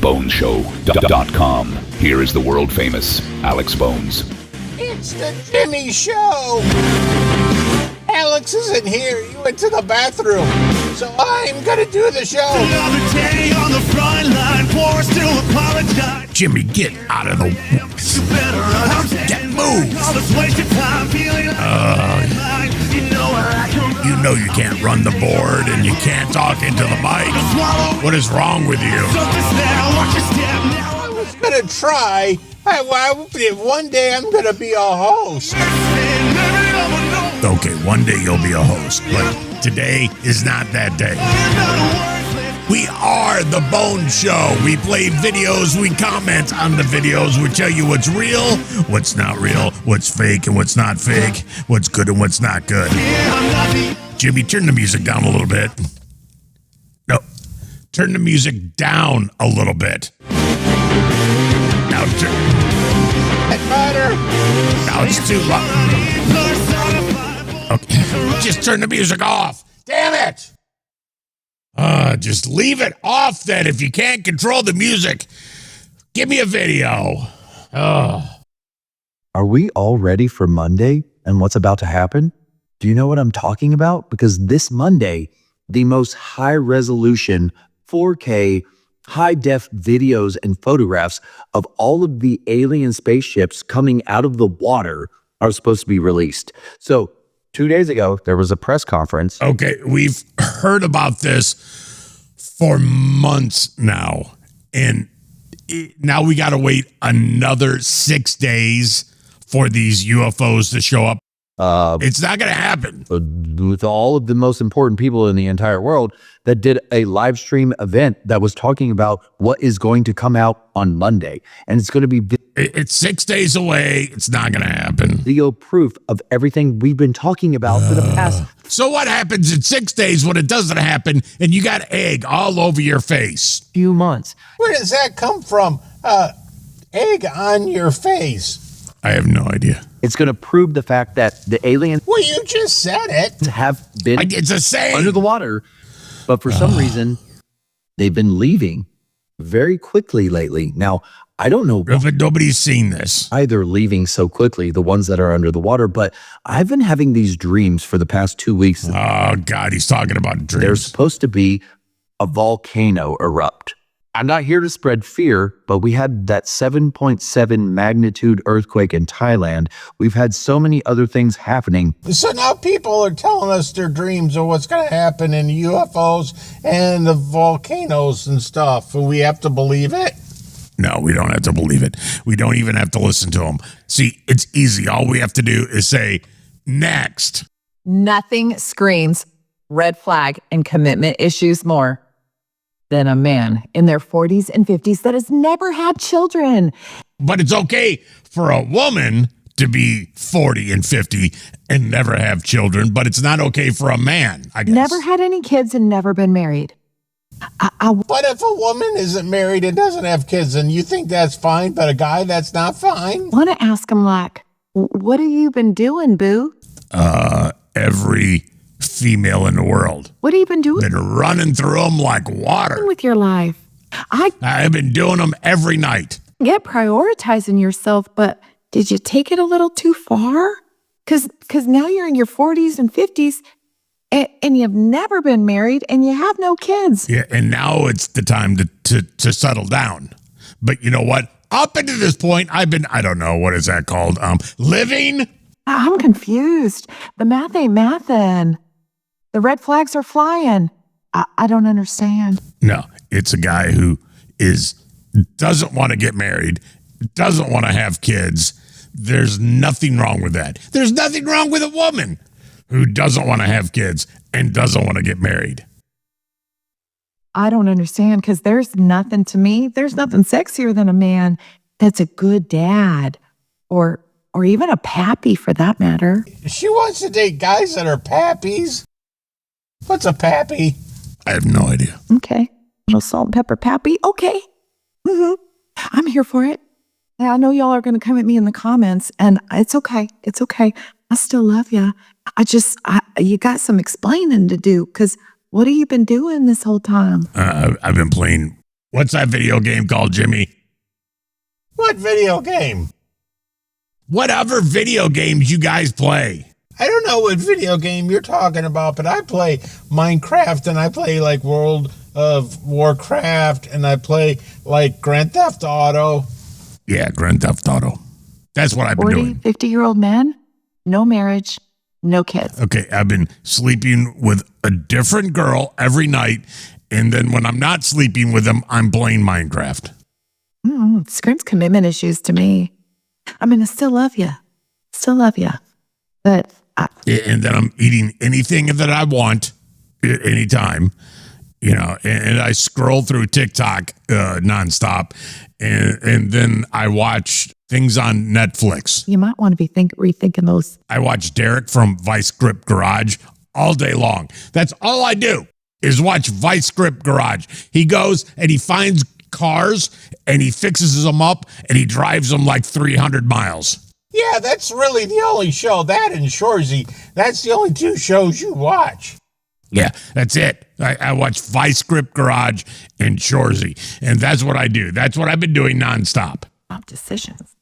TheBonesShow.com. Here is the world famous Alex Bones. It's the Jimmy Show. Alex isn't here. He went to the bathroom. So I'm going to do the show. Another day on the front line, forced to apologize. Jimmy, get out of the... Get moved. You know you can't run the board and you can't talk into the mic. What is wrong with you? I was going to try. One day I'm going to be a host. Okay, one day you'll be a host, but today is not that day. We are The Bone Show. We play videos, we comment on the videos, we tell you what's real, what's not real, what's fake and what's not fake, what's good and what's not good. Jimmy, turn the music down a little bit. No, turn the music down a little bit. Now it's too loud. Okay, just turn the music off. Damn it! Just leave it off then if you can't control the music. Give me a video. Are we all ready for Monday and what's about to happen? Do you know what I'm talking about? Because this Monday, the most high-resolution 4K high-def videos and photographs of all of the alien spaceships coming out of the water are supposed to be released. So 2 days ago, there was a press conference. Okay, we've heard about this for months now, and now we got to wait another 6 days for these UFOs to show up. It's not going to happen. With all of the most important people in the entire world that did a live stream event that was talking about what is going to come out on Monday. And it's going to be It's 6 days away. It's not going to happen. video proof of everything we've been talking about for the past. So what happens in 6 days when it doesn't happen and you got egg all over your face? Few months. Where does that come from? Egg on your face. I have no idea. It's going to prove the fact that the aliens Well, you just said it. have been It's a saying. under the water, but for some reason, they've been leaving very quickly lately. Now, I don't know why But nobody's seen this. they're leaving so quickly, the ones that are under the water, but I've been having these dreams for the past 2 weeks. Oh, God, he's talking about dreams. There's supposed to be a volcano erupt. I'm not here to spread fear, but we had that 7.7 magnitude earthquake in Thailand. We've had so many other things happening. So now people are telling us their dreams of what's going to happen in UFOs and the volcanoes and stuff. And we have to believe it. No, we don't have to believe it. We don't even have to listen to him. See, it's easy. All we have to do is say, next. Nothing screams red flag and commitment issues more than a man in their 40s and 50s that has never had children. But it's okay for a woman to be 40 and 50 and never have children, but it's not okay for a man, I guess. Never had any kids and never been married. But if a woman isn't married and doesn't have kids, and you think that's fine, but a guy, that's not fine? Want to ask him, like, what have you been doing, boo? Every female in the world. What have you been doing Been running through them like water. with your life? I I've been doing them every night. get prioritizing yourself, but did you take it a little too far? Because now you're in your 40s and 50s and you've never been married and you have no kids. Yeah, and now it's the time to settle down. But you know what? Up until this point, I don't know, what is that called? Living? I'm confused. The math ain't mathin'. The red flags are flying. I don't understand. No, it's a guy who doesn't want to get married, doesn't want to have kids. There's nothing wrong with that. There's nothing wrong with a woman who doesn't want to have kids and doesn't want to get married. I don't understand because there's nothing to me. There's nothing sexier than a man that's a good dad or even a pappy for that matter. She wants to date guys that are pappies. What's a pappy? I have no idea. Okay. Little salt and pepper pappy. Okay. I'm here for it. I know y'all are going to come at me in the comments and it's okay. It's okay. I still love you. You got some explaining to do because what have you been doing this whole time? I've been playing What's that video game called, Jimmy? What video game? What other video games you guys play? I don't know what video game you're talking about, but I play Minecraft and I play like World of Warcraft and I play like Grand Theft Auto. Yeah, Grand Theft Auto. That's what I've been 40, doing. 50-year-old man, no marriage, no kids. Okay, I've been sleeping with a different girl every night, and then when I'm not sleeping with them, I'm playing Minecraft. Screams commitment issues to me. I mean, I still love you. Still love you. But And then I'm eating anything that I want at any time, you know, and I scroll through TikTok nonstop, and then I watch things on Netflix. you might want to be rethinking those. I watch Derek from Vice Grip Garage all day long. That's all I do is watch Vice Grip Garage. He goes and he finds cars and he fixes them up and he drives them like 300 miles. Yeah, that's really the only show. That and Shorzy. That's the only two shows you watch. Yeah, that's it. I watch Vice Grip Garage and Shorzy, and that's what I do. That's what I've been doing nonstop. Top decisions.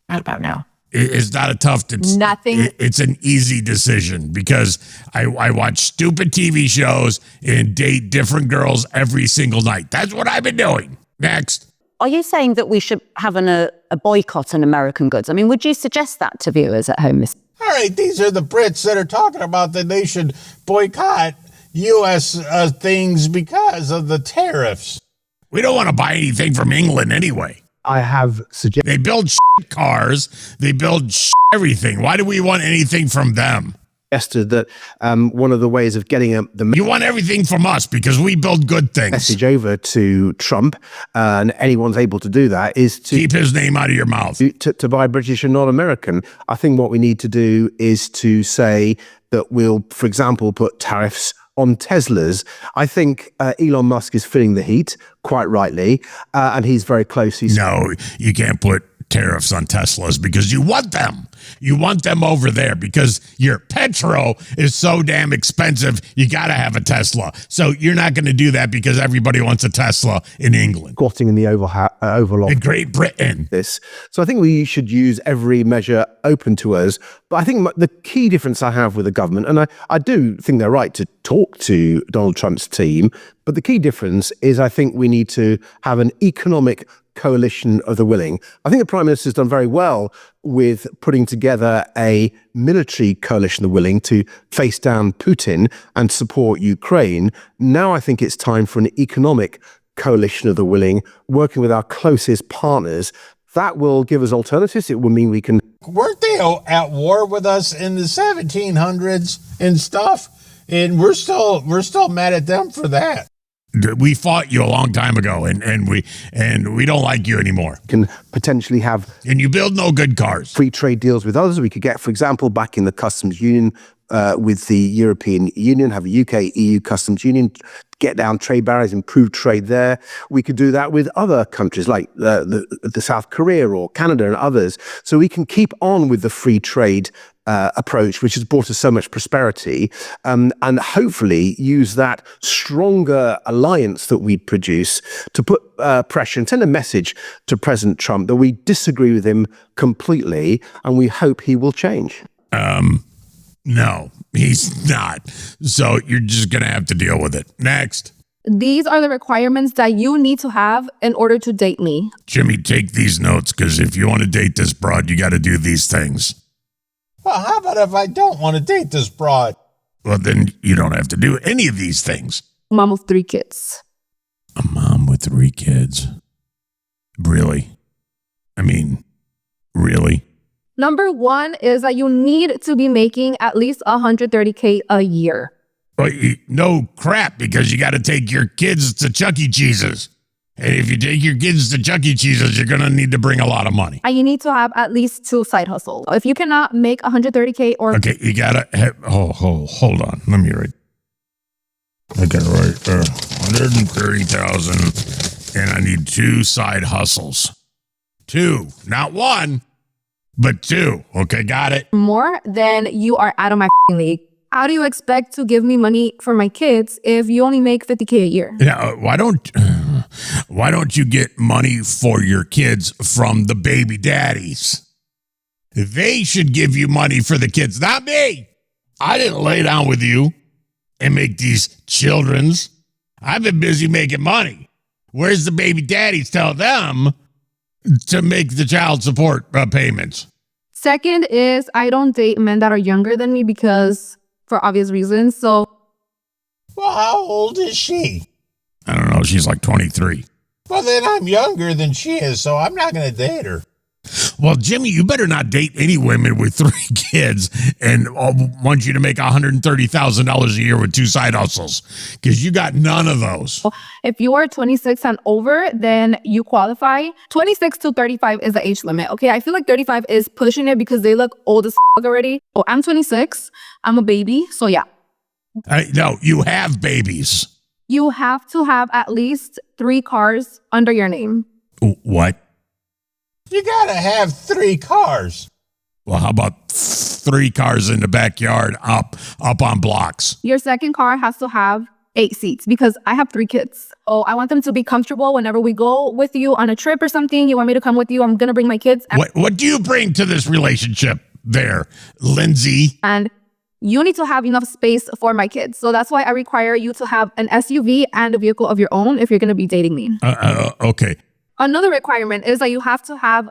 Right about now. It's not a tough decision. Nothing. It's an easy decision because I watch stupid TV shows and date different girls every single night. That's what I've been doing. Next. Are you saying that we should have a boycott on American goods? I mean, would you suggest that to viewers at home, Miss? All right, these are the Brits that are talking about that they should boycott U.S. Things because of the tariffs. We don't want to buy anything from England anyway. I have suggested They build cars. They build everything. Why do we want anything from them? that one of the ways of getting the You want everything from us because we build good things. message over to Trump, and anyone's able to do that, is to Keep his name out of your mouth. to buy British and not American. I think what we need to do is to say that we'll, for example, put tariffs on Teslas. I think Elon Musk is feeling the heat, quite rightly, and he's very close. No, you can't put tariffs on Teslas because you want them. You want them over there because your petrol is so damn expensive. You got to have a Tesla. So you're not going to do that because everybody wants a Tesla in England. squatting in the Oval In Great Britain. this. So I think we should use every measure open to us. But I think the key difference I have with the government, and I do think they're right to talk to Donald Trump's team, but the key difference is I think we need to have an economic coalition of the willing. I think the Prime Minister's done very well with putting together a military coalition of the willing to face down Putin and support Ukraine. Now I think it's time for an economic coalition of the willing, working with our closest partners. That will give us alternatives. It will mean we can... Weren't they at war with us in the 1700s and stuff? And we're still mad at them for that. We fought you a long time ago, and we don't like you anymore. can potentially have And you build no good cars. free trade deals with others. We could get, for example, back in the customs union with the European Union, have a UK-EU customs union, get down trade barriers, improve trade there. We could do that with other countries like the South Korea or Canada and others. So we can keep on with the free trade approach, which has brought us so much prosperity, and hopefully use that stronger alliance that we'd produce to put pressure and send a message to President Trump that we disagree with him completely and we hope he will change. No, he's not. So you're just going to have to deal with it. Next. These are the requirements that you need to have in order to date me. Jimmy, take these notes because if you want to date this broad, you got to do these things. Well, how about if I don't want to date this broad? Well, then you don't have to do any of these things. Mom of 3 kids. A mom with 3 kids. Really? I mean, really? Number 1 is that you need to be making at least $130K a year. Well, no crap, because you got to take your kids to Chuck E. Cheese's. And if you take your kids to Chuck E. Cheese's, you're going to need to bring a lot of money. And you need to have at least 2 side hustles. If you cannot make $130K or... Okay, you got to have... hold on. Let me write. I got to write 130,000, and I need 2 side hustles. 2, not 1, but 2. Okay, got it. more, then you are out of my league. How do you expect to give me money for my kids if you only make $50K a year? Yeah, why don't Why don't you get money for your kids from the baby daddies? They should give you money for the kids, not me. I didn't lay down with you and make these children's. I've been busy making money. Where's the baby daddies? Tell them to make the child support payments. Second is I don't date men that are younger than me because for obvious reasons. So, Well, how old is she? I don't know. She's like 23. Well, then I'm younger than she is, so I'm not going to date her. Well, Jimmy, you better not date any women with 3 kids and want you to make $130,000 a year with 2 side hustles because you got none of those. if you are 26 and over, then you qualify. 26 to 35 is the age limit. Okay, I feel like 35 is pushing it because they look old as already. Oh, I'm 26. I'm a baby. So yeah. No, you have babies. You have to have at least 3 cars under your name. What? You got to have 3 cars. Well, how about 3 cars in the backyard up on blocks? Your second car has to have 8 seats because I have 3 kids. Oh, I want them to be comfortable whenever we go with you on a trip or something. You want me to come with you? I'm going to bring my kids. What do you bring to this relationship there, Lindsay? And you need to have enough space for my kids. So that's why I require you to have an SUV and a vehicle of your own if you're going to be dating me. Okay. Another requirement is that you have to have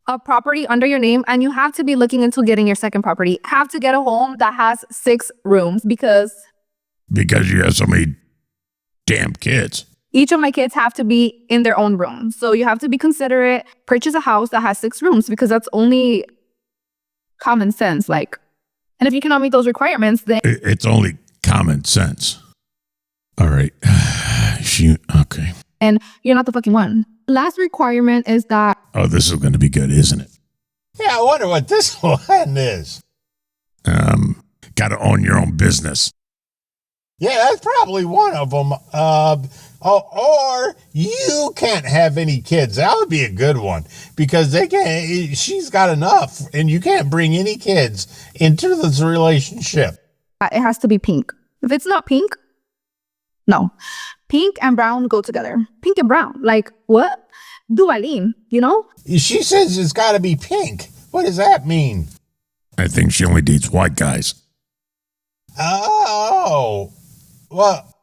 a property under your name and you have to be looking into getting your second property. Have to get a home that has 6 rooms because you have so many damn kids. each of my kids have to be in their own room. So you have to be considerate. Purchase a house that has 6 rooms because that's only common sense. And if you cannot meet those requirements, then It's only common sense. All right. Okay. and you're not the fucking one. Last requirement is that Oh, this is going to be good, isn't it? Yeah, I wonder what this one is. Got to own your own business. Yeah, that's probably one of them. Or you can't have any kids. That would be a good one because she's got enough and you can't bring any kids into this relationship. it has to be pink. If it's not pink, no. Pink and brown go together. Pink and brown. Like, what? Duvalin, you know? She says it's got to be pink. What does that mean? I think she only dates white guys. Oh, well,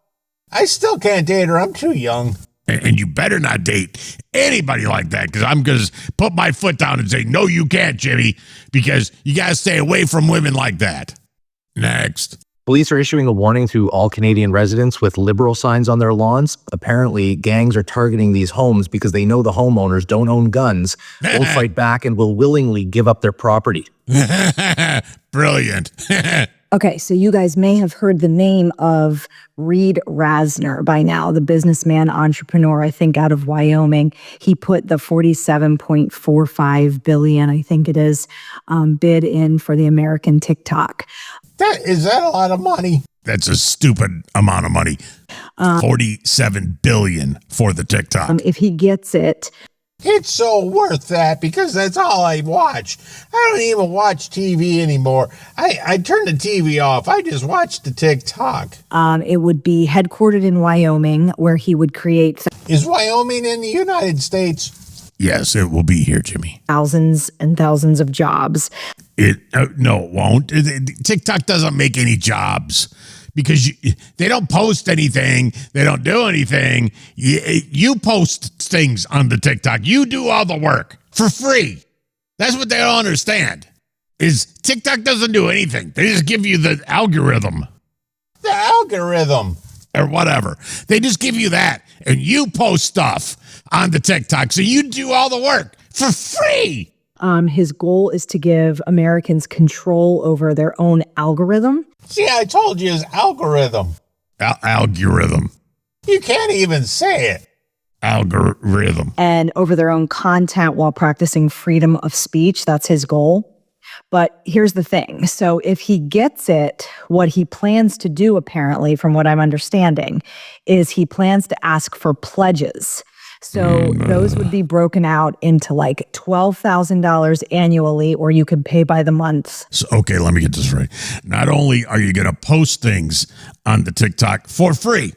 I still can't date her. I'm too young. And you better not date anybody like that because I'm going to put my foot down and say, no, you can't, Jimmy, because you got to stay away from women like that. Next. Police are issuing a warning to all Canadian residents with liberal signs on their lawns. Apparently, gangs are targeting these homes because they know the homeowners don't own guns, won't fight back, and will willingly give up their property. Brilliant. Okay, so you guys may have heard the name of Reed Rasner by now, the businessman entrepreneur, I think out of Wyoming. He put the $47.45 billion, I think it is, bid in for the American TikTok. Is that a lot of money? That's a stupid amount of money. $47 billion for the TikTok. If he gets it, It's so worth that because that's all I watch. I don't even watch TV anymore. I turn the TV off. I just watch the TikTok. it would be headquartered in Wyoming, where he would create Is Wyoming in the United States? Yes, it will be here, Jimmy. thousands and thousands of jobs. No, it won't. TikTok doesn't make any jobs because they don't post anything. They don't do anything. You post things on the TikTok. You do all the work for free. That's what they don't understand is TikTok doesn't do anything. They just give you the algorithm. The algorithm. Or whatever. They just give you that and you post stuff on the TikTok. So you do all the work for free. His goal is to give Americans control over their own algorithm. See, I told you it's algorithm. Algorithm. You can't even say it. Algorithm. And over their own content while practicing freedom of speech. That's his goal. But here's the thing. So if he gets it, what he plans to do, apparently, from what I'm understanding, is he plans to ask for pledges. So those would be broken out into like $12,000 annually, or you could pay by the month. So, okay, let me get this right. Not only are you going to post things on the TikTok for free,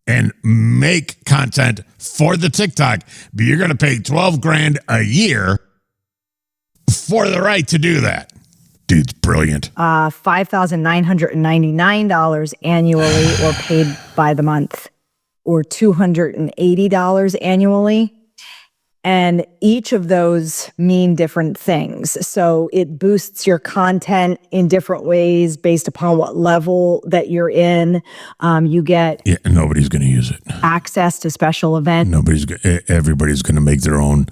and make content for the TikTok, but you're going to pay $12,000 a year for the right to do that. Dude's brilliant. $5,999 annually or paid by the month, or $280 annually. And each of those mean different things. So it boosts your content in different ways based upon what level that you're in. You get nobody's going to use it. Access to special events. Everybody's going to make their own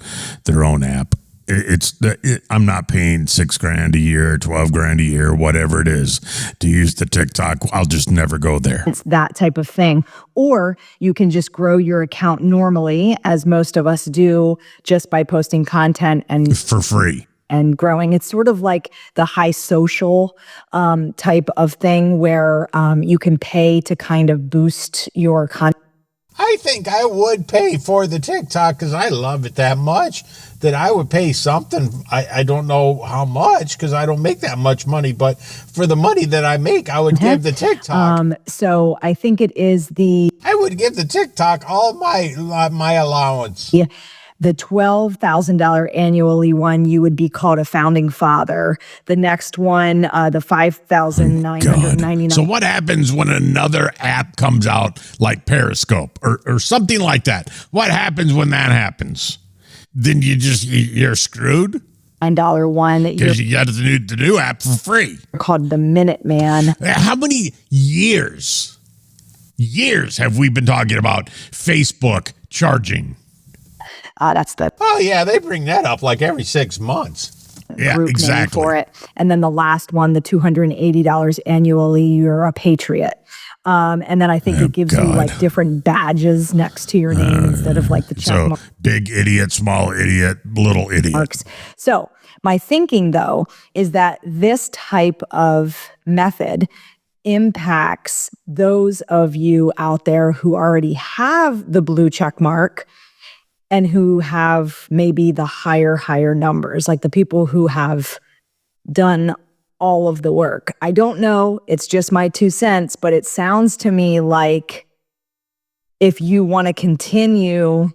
app. I'm not paying $6,000 a year, $12,000 a year, whatever it is, to use the TikTok. I'll just never go there. It's that type of thing. Or you can just grow your account normally, as most of us do, just by posting content and for free and growing. It's sort of like the high social type of thing where you can pay to kind of boost your content. I think I would pay for the TikTok because I love it that much that I would pay something. I don't know how much because I don't make that much money, but for the money that I make, I would give the TikTok. So I think it is I would give the TikTok all my allowance. Yeah. The $12,000 annually one, you would be called a founding father. The next one, the $5,999. So what happens when another app comes out like Periscope or something like that? What happens when that happens? Then you're screwed? $9 one. Because you got the new app for free. Called the Minute Man. How many years have we been talking about Facebook charging? Oh yeah, they bring that up like every 6 months. Yeah, exactly. For it. And then the last one, the $280 annually, you're a patriot. And then I think it gives you like different badges next to your name instead of like the check mark. Big idiot, small idiot, little idiot. Marks. So my thinking though is that this type of method impacts those of you out there who already have the blue check mark and who have maybe the higher numbers, like the people who have done all of the work. I don't know, it's just my 2 cents, but it sounds to me like if you want to continue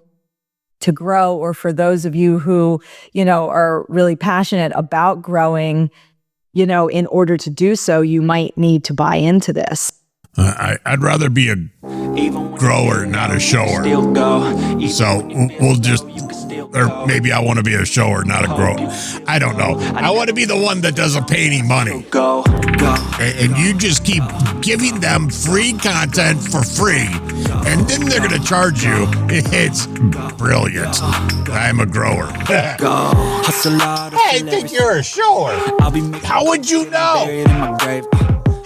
to grow, or for those of you who, are really passionate about growing, in order to do so, you might need to buy into this. I'd rather be a grower, not a shower. So we'll just, or maybe I want to be a shower, not a grower. I don't know. I want to be the one that doesn't pay any money. And you just keep giving them free content for free, and then they're going to charge you. It's brilliant. I'm a grower. Hey, I think you're a shower. How would you know?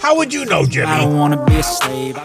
How would you know, Jimmy? I don't want to be a slave.